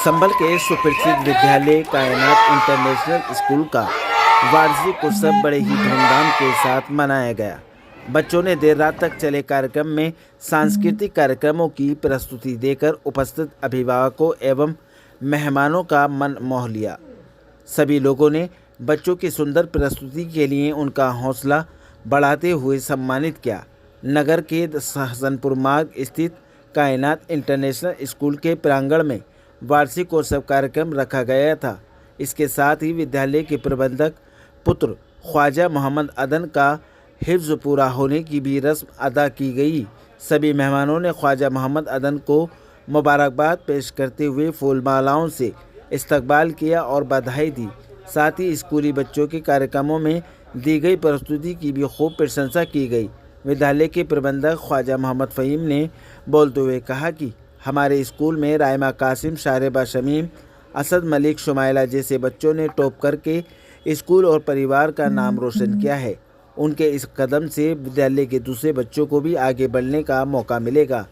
संभल के सुप्रसिद्ध विद्यालय कायनात इंटरनेशनल स्कूल का वार्षिक उत्सव बड़े ही धूमधाम के साथ मनाया गया। बच्चों ने देर रात तक चले कार्यक्रम में सांस्कृतिक कार्यक्रमों की प्रस्तुति देकर उपस्थित अभिभावकों एवं मेहमानों का मन मोह लिया। सभी लोगों ने बच्चों की सुंदर प्रस्तुति के लिए उनका हौसला बढ़ाते हुए सम्मानित किया। नगर के हसनपुर मार्ग स्थित कायनात इंटरनेशनल स्कूल के प्रांगण में वार्षिकोत्सव कार्यक्रम रखा गया था। इसके साथ ही विद्यालय के प्रबंधक पुत्र ख्वाजा मोहम्मद अदन का हिफ्ज़ पूरा होने की भी रस्म अदा की गई। सभी मेहमानों ने ख्वाजा मोहम्मद अदन को मुबारकबाद पेश करते हुए फूल मालाओं से इस्तकबाल किया और बधाई दी। साथ ही स्कूली बच्चों के कार्यक्रमों में दी गई प्रस्तुति की भी खूब प्रशंसा की गई। विद्यालय के प्रबंधक ख्वाजा मोहम्मद फ़हीम ने बोलते हुए कहा कि हमारे स्कूल में राइमा कासिम, शारिबा शमीम, असद मलिक, शुमाइला जैसे बच्चों ने टॉप करके स्कूल और परिवार का नाम रोशन किया है। उनके इस कदम से विद्यालय के दूसरे बच्चों को भी आगे बढ़ने का मौका मिलेगा।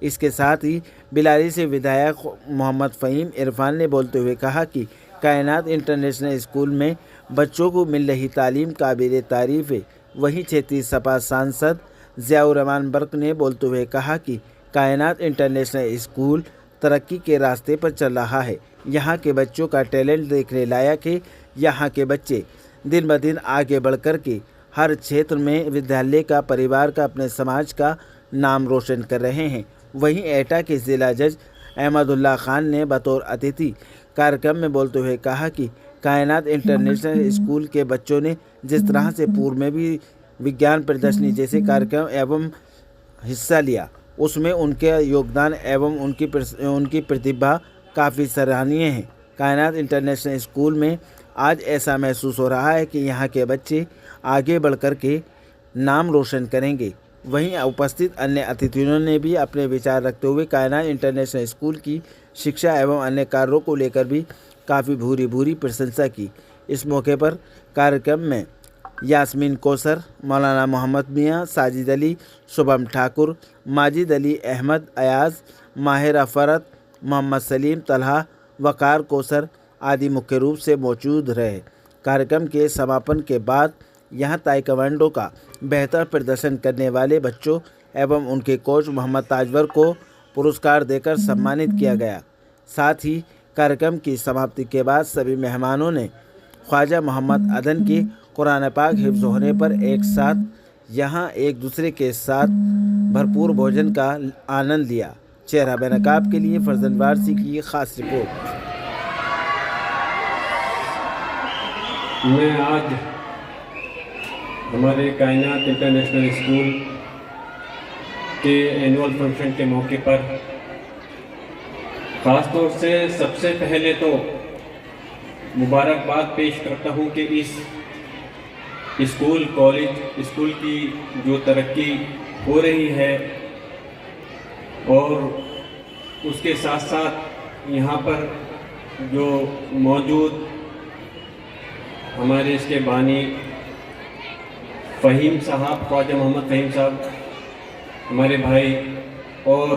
इसके साथ ही बिलारी से विधायक मोहम्मद फ़हीम इरफान ने बोलते हुए कहा कि कायनात इंटरनेशनल स्कूल में बच्चों को मिल रही तालीम काबिल तारीफ़ है। वहीं क्षेत्रीय सपा सांसद ज़ियाउर रहमान बर्क ने बोलते हुए कहा कि कायनात इंटरनेशनल स्कूल तरक्की के रास्ते पर चल रहा है। यहाँ के बच्चों का टैलेंट देखने लायक है। यहाँ के बच्चे दिन ब दिन आगे बढ़ कर के हर क्षेत्र में विद्यालय का, परिवार का, अपने समाज का नाम रोशन कर रहे हैं। वहीं एटा के जिला जज अहमदुल्ला खान ने बतौर अतिथि कार्यक्रम में बोलते हुए कहा कि कायनात इंटरनेशनल स्कूल के बच्चों ने जिस तरह से पूर्व में भी विज्ञान प्रदर्शनी जैसे कार्यक्रम एवं हिस्सा लिया, उसमें उनके योगदान एवं उनकी प्रतिभा काफ़ी सराहनीय है। कायनात इंटरनेशनल स्कूल में आज ऐसा महसूस हो रहा है कि यहाँ के बच्चे आगे बढ़ कर के नाम रोशन करेंगे। वहीं उपस्थित अन्य अतिथियों ने भी अपने विचार रखते हुए कायनात इंटरनेशनल स्कूल की शिक्षा एवं अन्य कार्यों को लेकर भी काफ़ी भूरी प्रशंसा की। इस मौके पर कार्यक्रम में यास्मीन कौसर, मौलाना मोहम्मद मियाँ, साजिद अली, शुभम ठाकुर, माजिद अली, अहमद अयाज, माहिर अफरत, मोहम्मद सलीम, तलहा, वकार कौसर आदि मुख्य रूप से मौजूद रहे। कार्यक्रम के समापन के बाद यहाँ ताइक्वांडो का बेहतर प्रदर्शन करने वाले बच्चों एवं उनके कोच मोहम्मद ताजवर को पुरस्कार देकर सम्मानित किया गया। साथ ही कार्यक्रम की समाप्ति के बाद सभी मेहमानों ने ख्वाजा मोहम्मद अदन की कुरान पाक हिफ्ज़ होने पर एक साथ यहाँ एक दूसरे के साथ भरपूर भोजन का आनंद लिया। चेहरा बेनकाब के लिए फरजंद वारसी की खास रिपोर्ट। मैं आज हमारे कायनात इंटरनेशनल स्कूल के एनुअल फंक्शन के मौके पर ख़ास तौर से सबसे पहले तो मुबारकबाद पेश करता हूँ कि इस स्कूल की जो तरक्की हो रही है और उसके साथ साथ यहाँ पर जो मौजूद हमारे इसके बानी फ़हीम साहब, ख्वाजा मोहम्मद फ़हीम साहब, हमारे भाई, और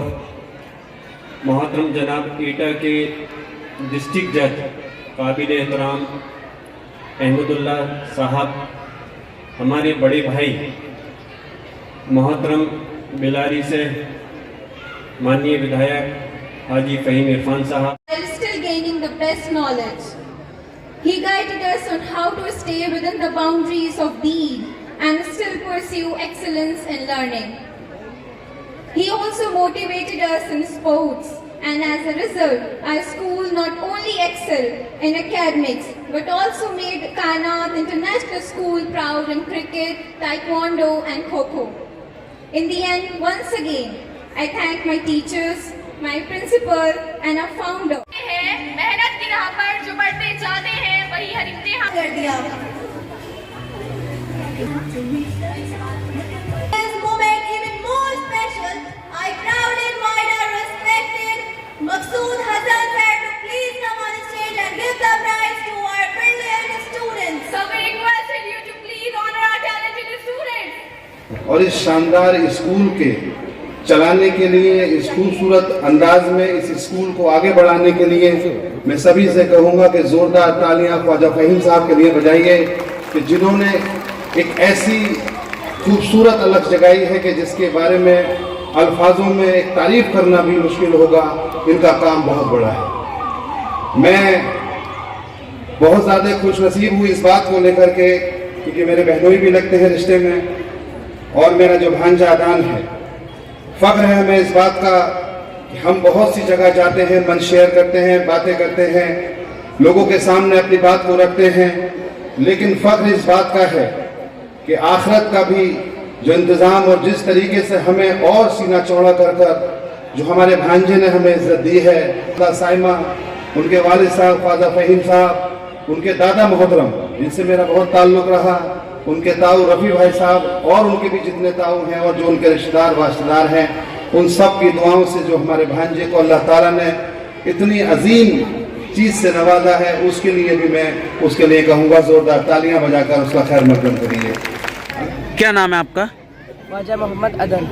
मोहतरम जनाब एटा के डिस्ट्रिक्ट जज काबिल एहतराम अहमदुल्ला साहब, हमारे बड़े भाई मोहतरम बिलारी से माननीय विधायक हाजी फ़हीम इरफान साहब। Still gaining the best knowledge. He guided us on how to stay within the boundaries of deed and still pursue excellence in learning. He also motivated us in sports, and as a result, our school not only excelled in academics but also made Kainat International School proud in cricket, taekwondo and kho-kho. In the end, once again, I thank my teachers, my principal and our founder. मेहनत की राह पर जो बढ़ते जाते हैं वही हर इम्तिहान कर दिया। This moment even more special, I proudly invite our respected Maqsood Hassan sir to please come on the stage and give the prize to our brilliant students. So we requested you to please honor our talented students. और इस शानदार school के चलाने के लिए, इस खूबसूरत अंदाज में इस स्कूल को आगे बढ़ाने के लिए मैं सभी से कहूँगा कि ज़ोरदार तालियां ख्वाजा फ़हीम साहब के लिए बजाइए कि जिन्होंने एक ऐसी खूबसूरत अलग जगाई है कि जिसके बारे में अल्फाजों में एक तारीफ करना भी मुश्किल होगा। इनका काम बहुत बड़ा है। मैं बहुत ज़्यादा खुश नसीब हूँ इस बात को लेकर के, क्योंकि मेरे बहनोई भी लगते हैं रिश्ते में और मेरा जो भांजा अदान है। फ़ख्र है हमें इस बात का कि हम बहुत सी जगह जाते हैं, मन शेयर करते हैं, बातें करते हैं, लोगों के सामने अपनी बात को रखते हैं, लेकिन फ़ख्र इस बात का है कि आखिरत का भी जो इंतज़ाम और जिस तरीके से हमें और सीना चौड़ा कर कर जो हमारे भांजे ने हमें इज्जत दी है, साइमा, उनके वालिद साहब ख्वाजा फ़हीम साहब, उनके दादा मोहतरम जिनसे मेरा बहुत ताल्लुक़ रहा, उनके ताऊ रफ़ी भाई साहब और उनके भी जितने ताऊ हैं और जो उनके रिश्तेदार वास्तेदार हैं, उन सब की दुआओं से जो हमारे भांजे को अल्लाह ताला ने इतनी अजीम चीज़ से नवाजा है, उसके लिए भी मैं उसके लिए कहूँगा ज़ोरदार तालियां बजाकर उसका खैर मकदम करिए। क्या नाम है आपका? ख्वाजा मोहम्मद अदन।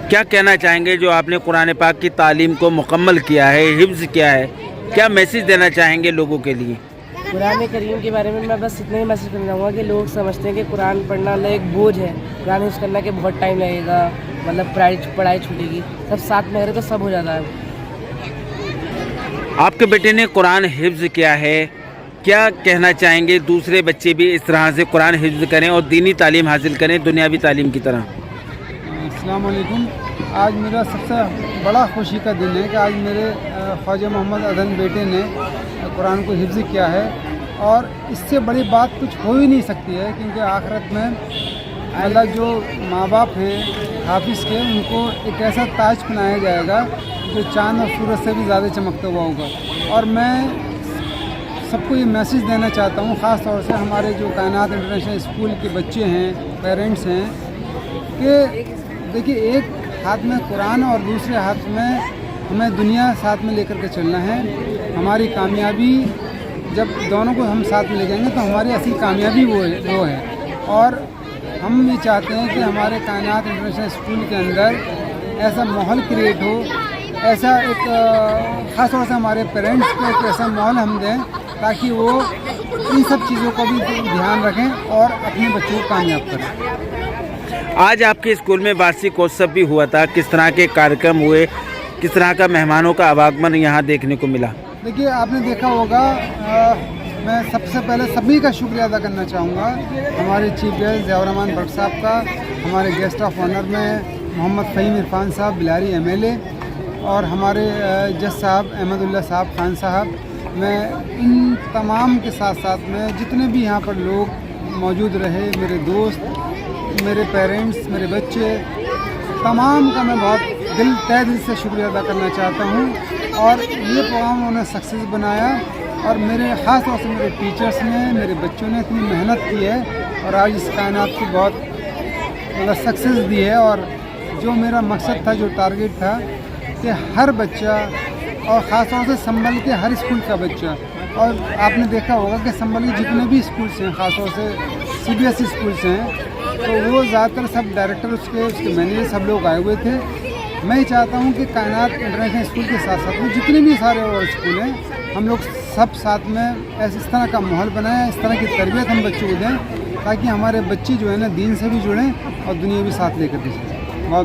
क्या कहना चाहेंगे जो आपने कुरान पाक की तालीम को मुकम्मल किया है, हिफ्ज़ किया है, क्या मैसेज देना चाहेंगे लोगों के लिए? कुरान करीम के बारे में मैं बस इतना ही मैसेज करना चाहूँगा कि लोग समझते हैं कि कुरान पढ़ना एक बोझ है, कुरान हिफ्ज़ करना कि बहुत टाइम लगेगा, मतलब पढ़ाई छूटेगी। सब साथ में रहे तो सब हो जाता है। आपके बेटे ने कुरान हिफ्ज़ किया है, क्या कहना चाहेंगे दूसरे बच्चे भी इस तरह से कुरान हिफ्ज़ करें और दीनी तालीम हासिल करें दुनियावी तालीम की तरह? अस्सलाम वालेकुम। आज मेरा सबसे बड़ा खुशी का दिन है कि आज मेरे ख्वाजा मोहम्मद अदन बेटे ने कुरान को हिफ्ज़ किया है, और इससे बड़ी बात कुछ हो ही नहीं सकती है, क्योंकि आखिरत में अल्लाह जो माँ बाप हैं हाफिज़ के, उनको एक ऐसा ताज पहनाया जाएगा जो चाँद और सूरज से भी ज़्यादा चमकता हुआ होगा। और मैं सबको ये मैसेज देना चाहता हूँ, ख़ास तौर से हमारे जो कायनात इंटरनेशनल स्कूल के बच्चे हैं, पेरेंट्स हैं, कि देखिए एक हाथ में कुरान और दूसरे हाथ में हमें दुनिया साथ में लेकर के चलना है। हमारी कामयाबी जब दोनों को हम साथ में ले जाएंगे तो हमारी असली कामयाबी वो है। और हम ये चाहते हैं कि हमारे कायनात इंटरनेशनल स्कूल के अंदर ऐसा माहौल क्रिएट हो, ऐसा एक ख़ास तौर से हमारे पेरेंट्स को एक ऐसा माहौल हम दें ताकि वो इन सब चीज़ों का भी ध्यान रखें और अपने बच्चों को कामयाब करें। आज आपके स्कूल में वार्षिक उत्सव भी हुआ था, किस तरह के कार्यक्रम हुए, किस तरह का मेहमानों का आवागमन यहाँ देखने को मिला? देखिए आपने देखा होगा, मैं सबसे पहले सभी का शुक्रिया अदा करना चाहूँगा, हमारे चीफ गेस्ट ज़ियाउर रहमान भट्ट साहब का, हमारे गेस्ट ऑफ ऑनर में मोहम्मद फ़हीम इरफान साहब बिलारी MLA, और हमारे जज साहब अहमदुल्ला साहब खान साहब। मैं इन तमाम के साथ साथ में जितने भी यहाँ पर लोग मौजूद रहे, मेरे दोस्त, मेरे पेरेंट्स, मेरे बच्चे, तमाम का मैं बहुत तहे दिल से शुक्रिया अदा करना चाहता हूँ। और ये प्रोग्राम उन्होंने सक्सेस बनाया, और मेरे ख़ास तौर से मेरे टीचर्स ने, मेरे बच्चों ने इतनी मेहनत की है और आज इस कायनात की बहुत मतलब सक्सेस दी है। और जो मेरा मकसद था, जो टारगेट था कि हर बच्चा, और ख़ास तौर से संभल के हर स्कूल का बच्चा, और आपने देखा होगा कि संभल के जितने भी स्कूल्स हैं, ख़ास तौर से CBSE स्कूल्स हैं, तो वो ज़्यादातर सब डायरेक्टर उसके मैनेजर सब लोग आए हुए थे। मैं चाहता हूँ कि कायनात इंटरनेशनल स्कूल के साथ साथ में जितने भी सारे और स्कूल हैं, हम लोग सब साथ में ऐसे इस तरह का माहौल बनाएं, इस तरह की तरबियत हम बच्चों को दें, ताकि हमारे बच्चे जो है ना दीन से भी जुड़ें और दुनिया भी साथ लेकर के चलें। बहुत